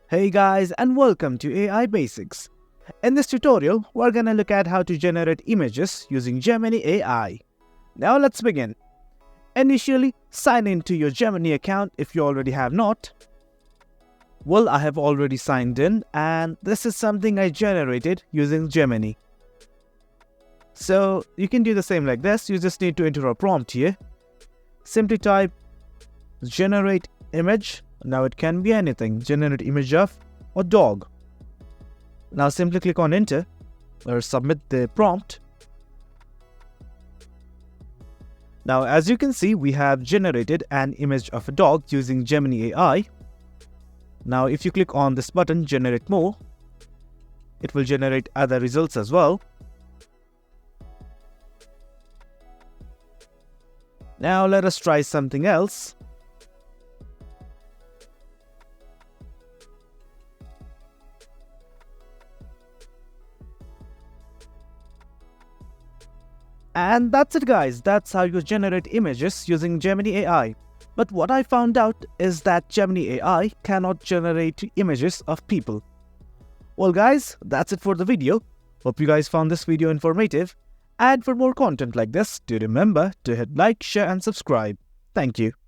Hey guys, and welcome to AI Basics. In this tutorial, we're gonna look at how to generate images using Gemini AI. Now let's begin. Initially, sign into your Gemini account if you already have not. Well, I have already signed in, and this is something I generated using Gemini. So you can do the same like this. You just need to enter a prompt here. Simply type generate image. Now it can be anything. Generate image of a dog. Now simply click on enter or submit the prompt. Now as you can see, we have generated an image of a dog using Gemini AI. Now if you click on this button, generate more, it will generate other results as well. Now let us try something else. And that's it guys, that's how you generate images using Gemini AI. But what I found out is that Gemini AI cannot generate images of people. Well guys, that's it for the video. Hope you guys found this video informative. And for more content like this, do remember to hit like, share and subscribe. Thank you.